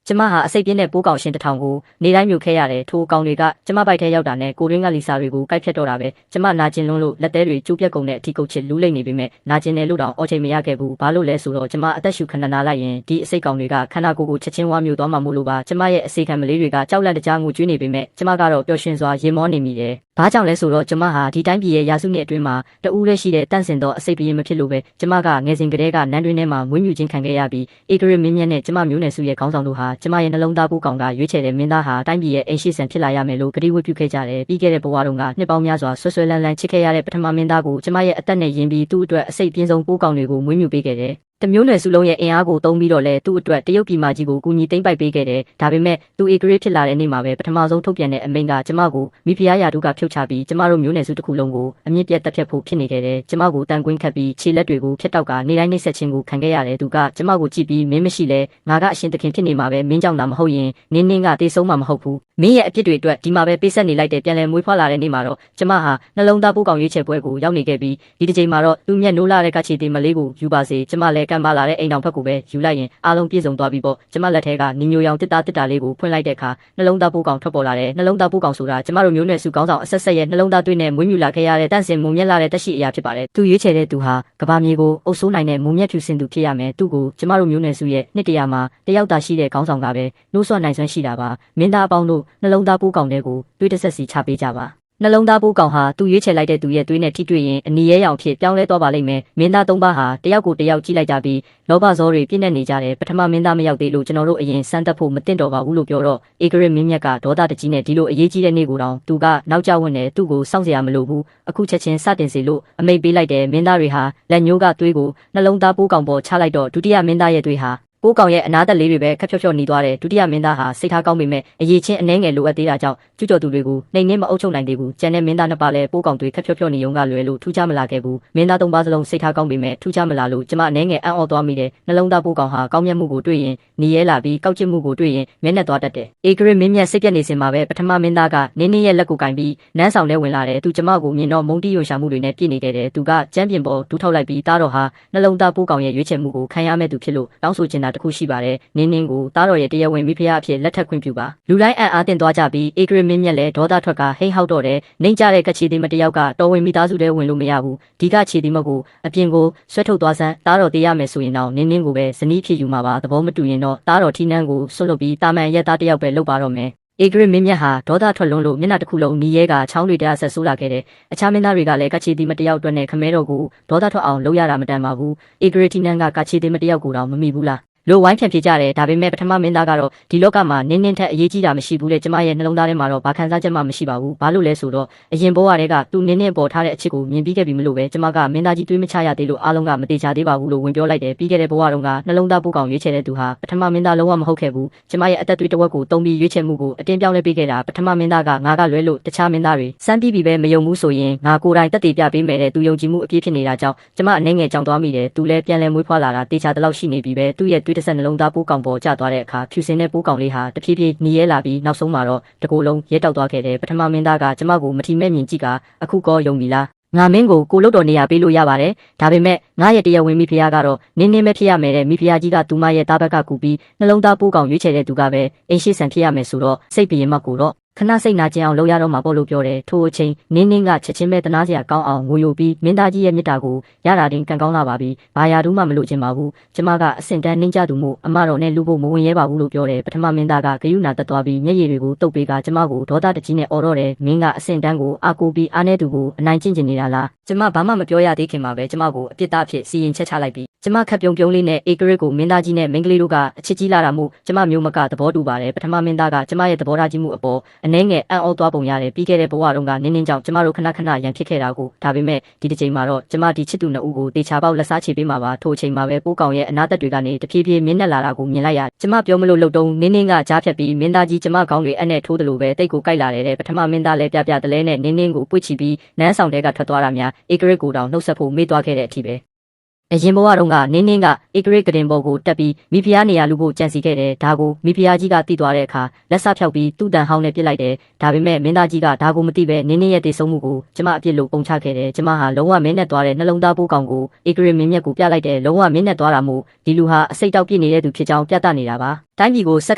ကျမဟာအစိတ်ပြင်းတဲ့ပိုးကောင်ရှင်တစ်ထောင်ကိုနေတိုင်းမြုပ်ခဲ့ရတယ်ထိုကောင်တွေကကျမပိုက်ထဲရောက်တာနဲ့ကိုရင်းကလီစာတွေကိုကိုက်ဖြတ်တော့တာပဲကျမနာကျင်လွန်းလို့လက်သေးတွေကျိုးပြက်ကုန်တဲ့အထိကုတ်ချစ်လူးလိမ့်နေပေမဲ့နာကျင်တယ်လို့တောင်အော်ချိန်မရခဲ့ဘူးဘာလို့လဲဆိုတော့ကျမအသက်ရှူခဏနာလိုက်ရင်ဒီအစိတ်ကောင်တွေကခန္ဓာကိုယ်ကိုချက်ချင်းဝါမြုပ်သွားမှာမို့လို့ပါကျမရဲ့အစိတ်ခံမလေးတွေကကြောက်လန့်တကြားငိုကြွေးနေပေမဲ့ကျမကတော့ပျော်ရွှင်စွာရေမောနေမိတယ်ဘာကြောင့်လဲဆိုတော့ကျမဟာဒီတိုင်းပြည်ရဲ့ရာစုနှစ်အတွင်းမှာတဦးလည်းရှိတဲ့တန့်စင်သောအစိတ်ပြင်းမဖြစ်လို့ပဲကျမကငယ်စဉ်ကတည်းကနန်းတွင်းထဲမှာမွေးမြူခြင်းခံခဲ့ရပြီးဧကရမင်းမြတ်နဲ့ကျမမျိုးနယ်စုရဲ့ခေါင်းဆောင်တို့ဟာကျမရဲ့နှလုံးသားပိုးကောင်ကရွေးချယ်တဲ့မင်းသားဟာတိုင်းပြည်ရဲ့အိမ်ရှိဆန်ဖြစ်လာရမယ်လို့ကတိဝတ်ပြုခဲ့ကြတယ်ပြီးခဲ့တဲ့ဘဝတုန်းကနှစ်ပေါင်းများစွာဆွဆွဲလန်းလန်းချစ်ခဲ့ရတဲ့ပထမမင်းသားကိုကျမရဲ့အသက်နဲ့ယဉ်ပြီးသူ့အတွက်အစိတ်ပြင်းဆုံးပိုးကောင်တွေကိုမွေးမြူပေးခဲ့တယ်တမျိုးနွယ်စုလုံးရဲ့အင်အားကိုသုံးပြီးတော့လဲသူ့အတွက်တရုတ်ပြည်မကြီးကိုကူညီသိမ်းပိုက်ပေးခဲ့တယ်ဒါပေမဲ့သူဧကရေးဖြစ်လာတဲ့နေ့မှာပဲပထမဆုံးထုတ်ပြန်တဲ့အမိန့်ကကျမကိုမိဖုရားရာထူးကဖြုတ်ချပြီးကျမတို့မျိုးနွယ်စုတစ်ခုလုံးကိုအမြင့်ပြတ်တက်ဖြတ်ဖို့ဖြစ်နေခဲ့တယ်ကျမကိုတန်ကွင်းခတ်ပြီးခြေလက်တွေကိုဖျက်တောက်ကနေတိုင်းနှိပ်စက်ခြင်းကိုခံခဲ့ရတယ်သူကကျမကိုကြည့်ပြီးမင်းမရှိလဲငါကအရှင်သခင်ဖြစ်နေမှာပဲမင်းကြောင့်သာမဟုတ်ရင်နင်းကတေဆုံးမှာမဟုတ်ဘူးမင်းရဲ့အပြစ်တွေအတွက်ဒီမှာပဲပေးဆက်နေလိုက်တဲ့ပြန်လည်မွေးဖွားလာတဲ့နေ့မှာတော့ကျမဟာနှလုံးသားပိုးကောင်ရွေးချယ်ပွဲကိုရောက်နေခဲ့ပြီးဒီတစ်ချိန်မှာတော့သူ့မျက်နှိုးလာတဲ့ကချီတီမလေးကိုယူပါစေကျမလည်းကံပါလာတဲ့အိမ်တော်ဖက်ကိုပဲယူလိုက်ရင်အားလုံးပြည့်စုံသွားပြီပေါ့ကျမလက်ထဲကနီမျိုးရောင်တစ်တာလေးကိုဖွင့်လိုက်တဲ့အခါနှလုံးသားပိုးကောင်ထွက်ပေါ်လာတယ်နှလုံးသားပိုးကောင်ဆိုတာကျမတို့မျိုးနွယ်စုကောင်းဆောင်အဆက်ဆက်ရဲ့နှလုံးသားတွေးနဲ့မွေးမြူလာခဲ့ရတဲ့တန့်စင်မုံမြက်လာတဲ့တက်ရှိအရာဖြစ်ပါတယ်သူရွေးချယ်တဲ့သူဟာကဘာမြေကိုအုပ်စိုးနိုင်တဲ့မုံမြက်ဖြူစင်သူဖြစ်ရမယ်သူ့ကိုကျမတို့မျိုးနွယ်စုရဲ့နှစ်တရာမှာတယောက်သာရှိတဲ့ကောင်းဆောင်ကပဲနှိုးဆွနိုင်စွမ်းရှိတာပါမင်းသားအပေါင်းတို့နှလုံးသားပိုးကောင်တွေကိုတွေးတဆက်စီချပေးကြပါနှလုံးသားပိုးကောင်ဟာသူရွေးချယ်လိုက်တဲ့သူရဲ့သွေးနဲ့ထိတွေ့ရင်အနီရဲရောင်ဖြစ်ပြောင်းလဲသွားပါလိမ့်မယ်မင်းသားသုံးပါးဟာတယောက်ကိုတယောက်ကြည့်လိုက်ကြပြီးလောဘဇောတွေပြည့်နေကြတယ်ပထမမင်းသားမရောက်သေးလို့ကျွန်တော်တို့အရင်စမ်းသပ်ဖို့မသင့်တော်ပါဘူးလို့ပြောတော့ဧကရမင်းမြတ်ကဒေါသတကြီးနဲ့ဒီလိုအရေးကြီးတဲ့နေ့ကိုတောင်သူကနောက်ကျဝင့်နဲ့သူ့ကိုစောင့်စရာမလိုဘူးအခုချက်ချင်းစတင်စေလို့အမိန့်ပေးလိုက်တယ်မင်းသားတွေဟာလက်ညှိုးကသွေးကိုနှလုံးသားပိုးကောင်ပေါ်ချလိုက်တော့ဒုတိယမင်းသားရဲ့သွေးဟာပိုးကောင်ရဲ့အနာသက်လေးတွေပဲခက်ဖြော့နေသွားတယ်ဒုတိယမင်းသားဟာစိတ်ထားကောင်းပေမဲ့အရေးချင်းအနှဲငယ်လိုအပ်သေးတာကြောင့်ကျူးကျော်သူတွေကိုနှိမ်နှင်းမအုပ်ချုပ်နိုင်သေးဘူးကျန်တဲ့မင်းသားနှစ်ပါးလည်းပိုးကောင်တွေခက်ဖြော့နေုံကလွယ်လို့ထူးခြားမလာခဲ့ဘူးမင်းသားသုံးပါးစလုံးစိတ်ထားကောင်းပေမဲ့ထူးခြားမလာလို့ကျမအနှဲငယ်အံ့ဩသွားမိတယ်နှလုံးသားပိုးကောင်ဟာကောင်းမြတ်မှုကိုတွေ့ရင်နေရဲလာပြီးကောက်ကျစ်မှုကိုတွေ့ရင်မျက်နှာသွားတတ်တယ်ဧကရမင်းမြတ်စိတ်ပြက်နေစင်မှာပဲပထမမင်းသားကနင်းရဲ့လက်ကိုကင်ပြီးနန်းဆောင်ထဲဝင်လာတယ်သူကျမကိုမြင်တော့မုံတီးရွှန်ရှာမှုတွေနဲ့ပြည့်နေခဲ့တယ်သူကကျမ်းပြင်ပေါ်ဒူးထောက်လိုက်ပြီးသားတော်ဟာနှလုံးသားပိုးကောင်ရဲ့ရွေးချယ်မှုကိုခံရမဲ့သူဖြစ်လို့တောင်းဆိုချင်တာတခုရှိပါတယ်နင်းကိုသားတော်ရဲ့တရားဝင်မိဖုရားအဖြစ်လက်ထပ်ခွင့်ပြုပါလူတိုင်းအံ့အားသင့်သွားကြပြီးဧကရမင်းမြတ်လည်းဒေါသထွက်ကဟိန်းဟောက်တော့တယ်နှိမ့်ကြတဲ့ကချီတီမတယောက်ကတော်ဝင်မိသားစုထဲဝင်လို့မရဘူးဒီကချီတီမကိုအပြင်ကိုဆွဲထုတ်သွားစမ်းသားတော်တရားမယ်ဆိုရင်တော့နင်းကိုပဲဇနီးဖြစ်ယူမှာပါသဘောမတူရင်တော့သားတော်ထီနန်းကိုဆွတ်လုပ်ပြီးတာမန်ရက်သားတယောက်ပဲလုပ်ပါတော့မယ်ဧကရမင်းမြတ်ဟာဒေါသထွက်လွန်းလို့မျက်နှာတစ်ခုလုံးနီးရဲကချောင်းတွေတရားဆက်ဆိုးလာခဲ့တယ်အခြားမင်းသားတွေကလည်းကချီတီမတယောက်အတွက်နဲ့ခမဲတော်ကိုဒေါသထွက်အောင်လုပ်ရတာမတန်ပါဘူးဧကရထီနန်းကကချီတီမတယောက်ကိုတော့မမိဘူးလားလိုဝိုင်းဖြန့်ဖြေကြတယ်ဒါပေမဲ့ပထမမင်းသားကတော့ဒီလောကမှာနင်းထက်အရေးကြီးတာမရှိဘူးလေကျမရဲ့နှလုံးသားထဲမှာတော့ဘာခံစားချက်မှမရှိပါဘူးဘာလို့လဲဆိုတော့အရင်ဘဝတည်းကသူနင်းပေါ်ထားတဲ့အချစ်ကိုမြင်ပြီးခဲ့ပြီမလို့ပဲကျမကမင်းသားကြီးတွေးမချရသေးလို့အားလုံးကမတေချာသေးပါဘူးလို့ဝင်ပြောလိုက်တယ်ပြီးခဲ့တဲ့ဘဝတုန်းကနှလုံးသားပိုးကောင်ရွေးချယ်တဲ့သူဟာပထမမင်းသားလုံးဝမဟုတ်ခဲ့ဘူးကျမရဲ့အသက်သွေးတစ်ဝက်ကိုတုံးပြီးရွေးချယ်မှုကိုအတင်းပြောင်းလဲပေးခဲ့တာပထမမင်းသားကငါကလွဲလို့တခြားမင်းသားတွေစမ်းပြီးပဲမယုံဘူးဆိုရင်ငါကိုယ်တိုင်တက်တည်ပြပေးမယ်တဲ့သူယုံကြည်မှုအပြည့်ဖြစ်နေတာကြောင့်ကျမအနေငယ်ကြောင်သွားမိတယ်သူလည်းပြန်လဲမွေးဖွားလာတာတေချာတလောက်ရှိနေပြီပဲသူ့ရဲ့သွေးတစ်ဆက်နှလုံးသားပိုးကောင်ပေါ်ကျသွားတဲ့အခါဖြူစင်တဲ့ပိုးကောင်လေးဟာတဖြည်းဖြည်းနီးရဲလာပြီးနောက်ဆုံးမှာတော့တကိုယ်လုံးရဲတောက်သွားခဲ့တယ်ပထမမင်းသားကကျမကိုမထီမဲ့မြင်ကြည့်ကအခုကောယုံပြီလားငါမင်းကိုလုတ်တော်နေရပေးလို့ရပါတယ်ဒါပေမဲ့ငါရဲ့တရားဝင်မိဖုရားကတော့နင်းပဲဖြစ်ရမယ်တဲ့မိဖုရားကြီးကသူမရဲ့သားဘက်ကကူပြီးနှလုံးသားပိုးကောင်ရွေးချယ်တဲ့သူကပဲအိမ်ရှိဆန်ဖြစ်ရမယ်ဆိုတော့စိတ်ပြင်းမှကိုတော့ခဏစိတ်နာကျင်အောင်လုပ်ရတော့မှာပေါ့လို့ပြောတယ်ထိုအချိန်နင်းကချက်ချင်းပဲတနာစရာကောင်းအောင်ငိုယိုပြီးမင်းသားကြီးရဲ့မြတ်တာကိုရတာတင်ကန်ကောင်းလာပါပြီဘာယာတူးမှမလို့ခြင်းပါဘူးကျမကအဆင့်တန်းနှင်းကြသူမို့အမတော်နဲ့လူဖို့မဝင်ရဲပါဘူးလို့ပြောတယ်ပထမမင်းသားကဂယုဏတက်သွားပြီးမျက်ရည်တွေကိုတုပ်ပေးကကျမကိုဒေါသတကြီးနဲ့အော်တော့တယ်မင်းကအဆင့်တန်းကိုအာကိုပြီးအားနေသူကိုအနိုင်ကျင့်ကျင်နေတာလားကျမဘာမှမပြောရသေးခင်မှာပဲကျမကိုအပြစ်သားအဖြစ်စီရင်ချက်ချလိုက်ပြီးကျမခက်ပြုံလေးနဲ့ဧကရစ်ကိုမင်းသားကြီးနဲ့မိန်းကလေးတို့ကအချစ်ကြီးလာတာမို့ကျမမျိုးမကသဘောတူပါတယ်ပထမမင်းသားကကျမရဲ့သဘောထားကြီးမှုအပေါ်အနှဲငယ်အံ့ဩသွားပုံရတယ်ပြီးခဲ့တဲ့ဘဝတုန်းကနင်းကြောင့်ကျမတို့ခဏရန်ဖြစ်ခဲ့တာကိုဒါပေမဲ့ဒီတစ်ချိန်မှာတော့ကျမဒီချစ်သူနှစ်ဦးကိုတေချာပေါက်လက်စားချေပေးမှာပါထိုအချိန်မှာပဲပိုးကောင်ရဲ့အနာသက်တွေကနေတဖြည်းဖြည်းမြင့်တက်လာတာကိုမြင်လိုက်ရကျမပြောမလို့လှုပ်တုံးနင်းကကြားဖြတ်ပြီးမင်းသားကြီးကျမကောင်းတွေအနဲ့ထိုးတယ်လို့ပဲတိတ်ကိုကြိုက်လာတယ်တဲ့ပထမမင်းသားလည်းပြတလဲနဲ့နင်းကိုပွေ့ချပြီးနန်းဆောင်တဲကထွက်သွားတာများဧကရစ်ကိုတောင်နှုတ်ဆက်ဖို့မေ့သွားခဲ့တဲ့အထိပဲအရင်ဘဝတုန်းကနင်းကဧကရစ်ကတင်ပေါ်ကိုတက်ပြီးမိဖုရားနေရာလူဖို့ကြံစီခဲ့တယ်ဒါကိုမိဖုရားကြီးကသိသွားတဲ့အခါလက်စဖြောက်ပြီးသူ့တန်ဟောင်းနဲ့ပြစ်လိုက်တယ်ဒါပေမဲ့မင်းသားကြီးကဒါကိုမသိပဲနင်းရဲ့တေဆုံးမှုကိုကျမအပြစ်လို့ပုံချခဲ့တယ်ကျမဟာလုံးဝမင်းနဲ့သွားတဲ့နှလုံးသားပိုးကောင်ကိုဧကရစ်မင်းမြတ်ကိုပြလိုက်တယ်လုံးဝမင်းနဲ့သွားတာမို့ဒီလူဟာအစိတ်တောက်ပြစ်နေတဲ့သူဖြစ်ကြောင်းပြသနေတာပါ တိုင်းပြည်ကိုဆက်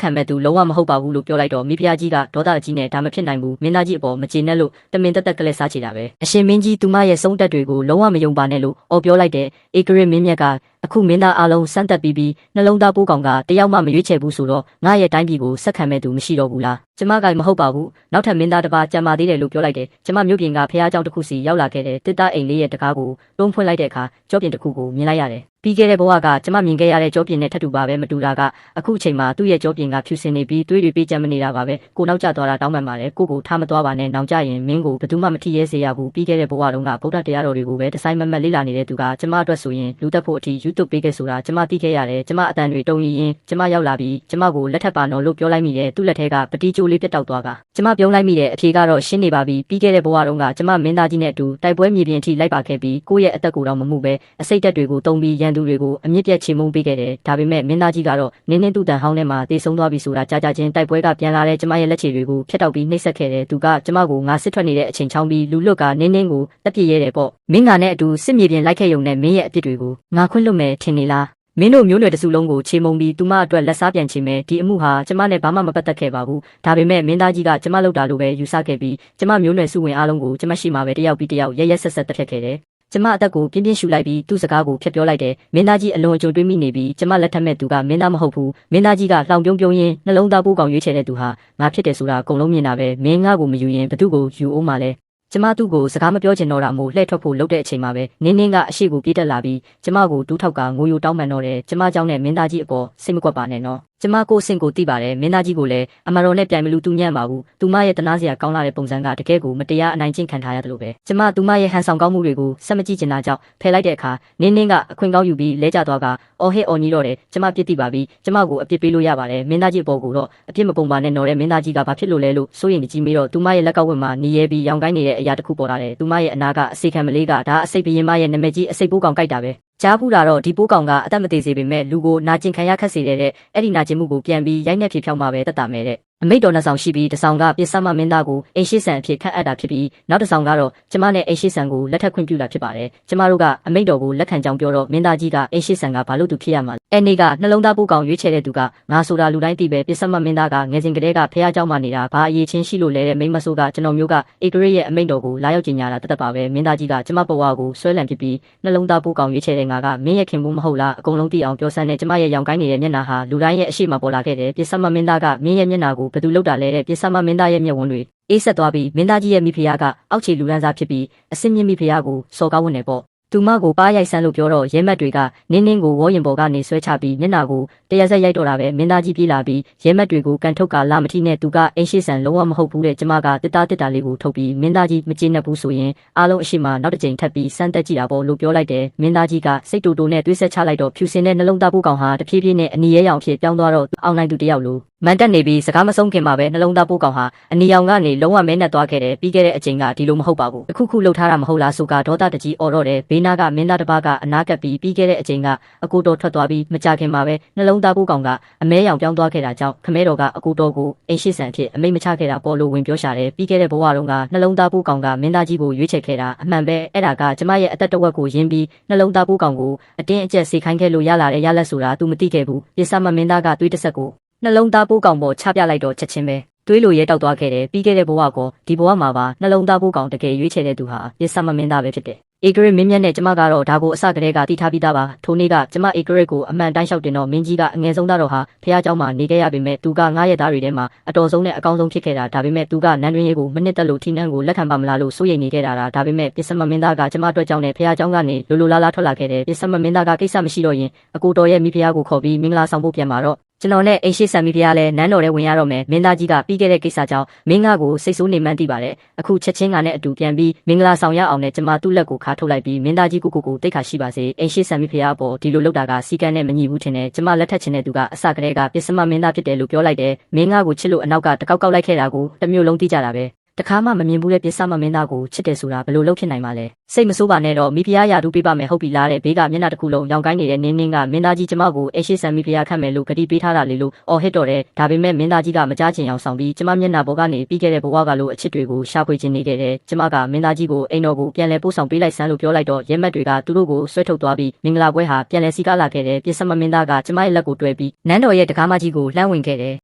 ခံမဲ့သူလုံးဝမဟုတ်ပါဘူးလို့ပြောလိုက်တော့မိဖုရားကြီးကဒေါသအကြီးနဲ့ဒါမဖြစ်နိုင်ဘူးမင်းသားကြီးအပေါ်မကျေနပ်လို့တမင်တက်တက်ကလေးစားချေတာပဲအရှင်မင်းကြီးသူမရဲ့ဆုံးတက်တွေကိုလုံးဝမယုံပါနဲ့လို့အော်ပြောလိုက်တဲ့ဧကရစ်မင်းမြတ်ကအခုမင်းသားအလုံးစမ်းတက်ပြီးနှလုံးသားပိုးကောင်ကတယောက်မှမရွေးချယ်ဘူးဆိုတော့ငါရဲ့တိုင်းပြည်ကိုဆက်ခံမဲ့သူမရှိတော့ဘူးလားကျမကမဟုတ်ပါဘူးနောက်ထပ်မင်းသားတစ်ပါးကြံပါသေးတယ်လို့ပြောလိုက်တယ်ကျမမြို့ပြင်ကဖះเจ้าတစ်ခုစီရောက်လာခဲ့တဲ့တစ်သားအိမ်လေးရဲ့တကားကိုတွန်းဖွင့်လိုက်တဲ့အခါကြောပြင်တစ်ခုကိုမြင်လိုက်ရတယ်ပြီးခဲ့တဲ့ဘဝကကျမမြင်ခဲ့ရတဲ့ကြောပြင်နဲ့ထပ်တူပါပဲမတူတာကအခုအချိန်မှာသူ့ရဲ့ကြောပြင်ကဖြူစင်နေပြီးသွေးတွေပေးကြမ်းမနေတာပါပဲကိုနောက်ကျသွားတာတောင်းပန်ပါတယ်ကိုကိုထားမသွားပါနဲ့နောင်ကြရင်မင်းကိုဘယ်သူမှမထီရဲစေရဘူးပြီးခဲ့တဲ့ဘဝတုန်းကဗုဒ္ဓတရားတော်တွေကိုပဲဒီဇိုင်းမမတ်လေးလာနေတဲ့သူကကျမအတွက်ဆိုရင်လူသက်ဖို့အထိ YouTube ပေးခဲ့ဆိုတာကျမသိခဲ့ရတယ်ကျမအတန်တွေတုံရင်ကျမရောက်လာပြီးကျမကိုလက်ထပ်ပါနော်လို့ပြောလိုက်မိတယ်သူ့လက်ထဲကပတိကျိုးလေးပြတ်တောက်သွားကကျမပြုံးလိုက်မိတဲ့အဖြေကတော့ရှင်းနေပါပြီပြီးခဲ့တဲ့ဘဝတုန်းကကျမမင်းသားကြီးနဲ့အတူတိုက်ပွဲမြေပြင်အထိလိုက်ပါခဲ့ပြီးကိုယ့်ရဲ့အသက်ကိုတော့မမှုပဲအစိတ်တက်တွေကိုတုံပြီးရန်သူတွေကိုအမြင့်ပြတ်ချေမှုန်းပေးခဲ့တယ်ဒါပေမဲ့မင်းသားကြီးကတော့နင်းသူ့တန်ဟောင်းထဲမှာတေဆုံးသွားပြီဆိုတာကြာချင်းတိုက်ပွဲကပြန်လာတဲ့ကျမရဲ့လက်ချေတွေကိုဖျက်တောက်ပြီးနှိပ်စက်ခဲ့တယ်သူကကျမကိုငါစစ်ထွက်နေတဲ့အချိန်ချောင်းပြီးလူလွတ်ကနင်းကိုတက်ပြည့်ရဲတယ်ပေါ့မင်းငါနဲ့အတူစစ်မြေပြင်လိုက်ခဲ့ရုံနဲ့မင်းရဲ့အပြစ်တွေကိုငါခွင့်လွတ်မယ်ထင်နေလားမင်းတို့မျိုးနွယ်တစုလုံးကိုချေမှုန်းပြီးသူမအတွက်လက်စားပြန်ချင်မယ်ဒီအမှုဟာကျမနဲ့ဘာမှမပတ်သက်ခဲ့ပါဘူးဒါပေမဲ့မင်းသားကြီးကကျမလုပ်တာလို့ပဲယူဆခဲ့ပြီးကျမမျိုးနွယ်စုဝင်အားလုံးကိုကျမရှိမှာပဲတယောက်ပြီးတယောက်ရက်ဆက်တက်ဖြတ်ခဲ့တယ်ကျမအသက်ကိုပြင်းပြင်းရှူလိုက်ပြီးသူ့စကားကိုဖျက်ပြောလိုက်တယ်မင်းသားကြီးအလွန်အကျွံတွေးမိနေပြီးကျမလက်ထက်မဲ့သူကမင်းသားမဟုတ်ဘူးမင်းသားကြီးကလှောင်ပြုံးရင်းနှလုံးသားပိုးကောင်ရွေးချယ်တဲ့သူဟာငါဖြစ်တယ်ဆိုတာအကုန်လုံးမြင်တာပဲမင်းငါ့ကိုမယူရင်ဘသူ့ကိုယူအောင်မလဲကျမသူ့ကိုစကားမပြောချင်တော့တာမို့လှည့်ထွက်ဖို့လုပ်တဲ့အချိန်မှာပဲနင်းကအရှိကိုပြေးတက်လာပြီးကျမကိုဒူးထောက်ကငိုယိုတောင်းပန်တော့တယ်ကျမเจ้าနဲ့မင်းသားကြီးအပေါ်စိတ်မကွက်ပါနဲ့နော်ကျမကိုစင်ကိုသိပါတယ်မင်းသားကြီးကိုလည်းအမတော်နဲ့ပြိုင်မလူတူညံ့ပါဘူးသူမရဲ့တနာစရာကောင်းလာတဲ့ပုံစံကတကယ်ကိုမတရားအနိုင်ကျင့်ခံထားရတယ်လို့ပဲကျမသူမရဲ့ဟန်ဆောင်ကောင်းမှုတွေကိုစက်မကြည့်ချင်တာကြောင့်ဖယ်လိုက်တဲ့အခါနင်းကအခွင့်ကောင်းယူပြီးလဲကျသွားကအော်ဟစ်အော်ညီတော့တယ်ကျမပြစ်တိပါပြီကျမကိုအပြစ်ပေးလို့ရပါတယ်မင်းသားကြီးပေါ်ကိုတော့အပြစ်မပုံပါနဲ့နော်တဲ့မင်းသားကြီးကဘာဖြစ်လို့လဲလို့စိုးရိမ်ကြည့်မိတော့သူမရဲ့လက်ကောက်ဝတ်မှာနေရဲပြီးရောင်ကိုင်းနေတဲ့အရာတစ်ခုပေါ်လာတယ်သူမရဲ့အနာကအစိခံမလေးကဒါအစိတ်ဘရင်မရဲ့နာမည်ကြီးအစိတ်ပိုးကောင်ကြိုက်တာပဲကြားဖူးတာတော့ဒီပိုးကောင်ကအသက်မသေးစေပေမဲ့လူကိုနာကျင်ခံရခက်စေတဲ့အဲ့ဒီနာကျင်မှုကိုပြန်ပြီးရိုက်နှက်ဖြေဖြောင်းမှာပဲတတ်တာမဲ့တဲ့အမိတ်တော်နှစ်ဆောင်ရှိပြီးတစ်ဆောင်ကပြစ်စမမင်းသားကိုအိမ်ရှိဆန်အဖြစ်ခန့်အပ်တာဖြစ်ပြီးနောက်တစ်ဆောင်ကတော့ကျမနဲ့အိမ်ရှိဆန်ကိုလက်ထပ်ခွင့်ပြုတာဖြစ်ပါတယ်ကျမတို့ကအမိတ်တော်ကိုလက်ခံကြောင်းပြောတော့မင်းသားကြီးကအိမ်ရှိဆန်ကဘာလို့သူဖြစ်ရမှာလဲအဲ့နေ့ကနှလုံးသားပိုးကောင်ရွေးချယ်တဲ့သူကငါဆိုတာလူတိုင်းသိပဲပြစ်စမမင်းသားကငယ်စဉ်ကတည်းကဖះเจ้าမှနေတာဘာအရေးချင်းရှိလို့လဲတဲ့မိမဆိုးကကျွန်တော်မျိုးကဧကရစ်ရဲ့အမိတ်တော်ကိုလာရောက်ကြင်ညာတာတတ်ပါပဲမင်းသားကြီးကကျမဘဝကိုဆွဲလန့်ဖြစ်ပြီးနှလုံးသားပိုးကောင်ရွေးချယ်တဲ့ငါကမင်းရဲ့ခင်ဘူးမဟုတ်လားအကုန်လုံးသိအောင်ပြောစမ်းတဲ့ကျမရဲ့ရောင်ကိုင်းနေတဲ့မျက်နှာဟာလူတိုင်းရဲ့အရှိမပေါ်လာခဲ့တယ်ပြစ်စမမင်းသားကမင်းရဲ့မျက်နှာကိုဘယ်သူလောက်တာလဲတဲ့ပြစ်စမမင်းသားရဲ့မျက်ဝန်းတွေအေးဆက်သွားပြီးမင်းသားကြီးရဲ့မိဖုရားကအောက်ခြေလူရန်စားဖြစ်ပြီးအစင်းမြင့်မိဖုရားကိုစော်ကားဝင်နေပေါ့သူမကိုပါးရိုက်ဆန်းလို့ပြောတော့ရဲမက်တွေကနင်းကိုဝေါ်ရင်ပေါ်ကနေဆွဲချပြီးမျက်နှာကိုတရားဆက်ရိုက်တော့တာပဲမင်းသားကြီးပြေးလာပြီးရဲမက်တွေကိုကန်ထုတ်ကလာမထီနဲ့သူကအိမ်ရှိဆန်လုံးဝမဟုတ်ဘူးတဲ့ကျမကတစ်တာလေးကိုထုတ်ပြီးမင်းသားကြီးမကျေနပ်ဘူးဆိုရင်အားလုံးအရှိမနောက်တစ်ကြိမ်ထပ်ပြီးစမ်းတက်ကြည့်တာပေါ့လို့ပြောလိုက်တယ်မင်းသားကြီးကစိတ်တူနဲ့တွေးဆက်ချလိုက်တော့ဖြူစင်တဲ့နှလုံးသားပိုးကောင်ဟာတဖြည်းဖြည်းနဲ့အနီရဲရောင်ဖြစ်ပြောင်းသွားတော့အောင်နိုင်သူတယောက်လိုမန်တက်နေပြီးစကားမဆုံးခင်မှာပဲနှလုံးသားပိုးကောင်ဟာအနီရောင်ကနေလုံးဝမဲနဲ့သွားခဲ့တယ်ပြီးခဲ့တဲ့အချိန်ကဒီလိုမဟုတ်ပါဘူးအခုလှုပ်ထားတာမဟုတ်လားဆိုကဒေါသတကြီးအော်တော့တယ်ဘေးနာကမင်းသားတစ်ပါးကအနာကပ်ပြီးခဲ့တဲ့အချိန်ကအကိုတော်ထွက်သွားပြီးမကြခင်မှာပဲနှလုံးသားပိုးကောင်ကအမဲရောင်ပြောင်းသွားခဲ့တာကြောင့်ခမဲတော်ကအကိုတော်ကိုအိမ်ရှိဆန်ဖြစ်အမိတ်မချခဲ့တာပေါ်လို့ဝင်ပြောရှာတယ်ပြီးခဲ့တဲ့ဘဝတုန်းကနှလုံးသားပိုးကောင်ကမင်းသားကြီးကိုရွေးချယ်ခဲ့တာအမှန်ပဲအဲ့ဒါကကျမရဲ့အသက်တဝက်ကိုယင်းပြီးနှလုံးသားပိုးကောင်ကိုအတင်းအကျပ်စေခိုင်းခဲ့လို့ရလာတဲ့ရလက်ဆိုတာ तू မသိခဲ့ဘူးပြစ်စမမင်းသားကတွေးတဆက်ကိုနှလုံးသားပိုးကောင်ပေါ်ချပြလိုက်တော့ချက်ချင်းပဲတွေးလို့ရဲတောက်သွားခဲ့တယ်ပြီးခဲ့တဲ့ဘဝကောဒီဘဝမှာပါနှလုံးသားပိုးကောင်တကယ်ရွေးချယ်တဲ့သူဟာပြစ်စမမင်းသားပဲဖြစ်တယ်ဧကရစ်မင်းမြတ်နဲ့ကျမကတော့ဒါကိုအစကတည်းကသိထားပြီးသားပါထိုနေ့ကကျမဧကရစ်ကိုအမှန်တိုင်းလျှောက်တင်တော့မင်းကြီးကအငယ်ဆုံးသားတော်ဟာဖះเจ้าမှာနေခဲ့ရပေမဲ့သူကငားရဲ့သားတွေထဲမှာအတော်ဆုံးနဲ့အကောင်းဆုံးဖြစ်ခဲ့တာဒါပေမဲ့သူကနန်းတွင်ရေးကိုမနစ်သက်လို့ထီနှန်းကိုလက်ခံပါမလားလို့စိုးရိမ်နေခဲ့တာဒါပေမဲ့ပြစ်စမမင်းသားကကျမအတွက်ကြောင့်နဲ့ဖះเจ้าကနေလိုလားထွက်လာခဲ့တယ်ပြစ်စမမင်းသားကကိစ္စမရှိတော့ရင်အကိုတော်ရဲ့မိဖုရားကိုခေါ်ပြီးမင်္ဂလာဆောင်ဖို့ပြန်มาတော့ကျွန်တော်နဲ့အိမ်ရှိဆန်မိဖုရားလည်းနန်းတော်ထဲဝင်ရတော့မယ်မင်းသားကြီးကပြီးခဲ့တဲ့ကိစ္စကြောင့်မင်းငါကိုစိတ်ဆိုးနေမှန်းသိပါတယ်အခုချက်ချင်းကနဲ့အတူပြန်ပြီးမင်္ဂလာဆောင်ရအောင်နဲ့ကျမသူ့လက်ကိုခါထုတ်လိုက်ပြီးမင်းသားကြီးကိုတိတ်ခါရှိပါစေအိမ်ရှိဆန်မိဖုရားအပေါ်ဒီလိုလုပ်တာကစီကံနဲ့မညီဘူးထင်တယ်ကျမလက်ထက်ချင်တဲ့သူကအစကတည်းကပြစ်စမမင်းသားဖြစ်တယ်လို့ပြောလိုက်တယ်မင်းငါကိုချစ်လို့အနောက်ကတကောက်လိုက်ခဲ့တာကိုတစ်မျိုးလုံးသိကြတာပဲ တခါမှမမြင်ဘူးတဲ့ပြစ်စမမင်းသားကိုချစ်တယ်ဆိုတာဘယ်လိုလုပ်ဖြစ်နိုင်မှာလဲစိတ်မဆိုးပါနဲ့တော့မိဖုရားရာထူးပေးပါမယ်ဟုတ်ပြီလားတဲ့ဘေးကမျက်နှာတစ်ခုလုံးရောင်ကိုင်းနေတဲ့နင်းကမင်းသားကြီးကျမကိုအရှိဆန်မိဖုရားခတ်မယ်လို့ဂတိပေးထားတာလေလို့အော်ဟစ်တော်တယ်ဒါပေမဲ့မင်းသားကြီးကမကြားချင်အောင်ဆောင်ပြီးကျမမျက်နှာပေါ်ကနေပြီးခဲ့တဲ့ဘဝကလို့အချစ်တွေကိုရှာဖွေခြင်းနေခဲ့တယ်ကျမကမင်းသားကြီးကိုအိမ်တော်ကိုပြန်လဲပို့ဆောင်ပေးလိုက်စမ်းလို့ပြောလိုက်တော့ရဲမက်တွေကသူတို့ကိုဆွဲထုတ်သွားပြီးမင်္ဂလာပွဲဟာပြန်လဲစီကားလာခဲ့တယ်ပြစ်စမမင်းသားကကျမရဲ့လက်ကိုတွဲပြီးနန်းတော်ရဲ့တကားမကြီးကိုလှမ်းဝင်ခဲ့တယ်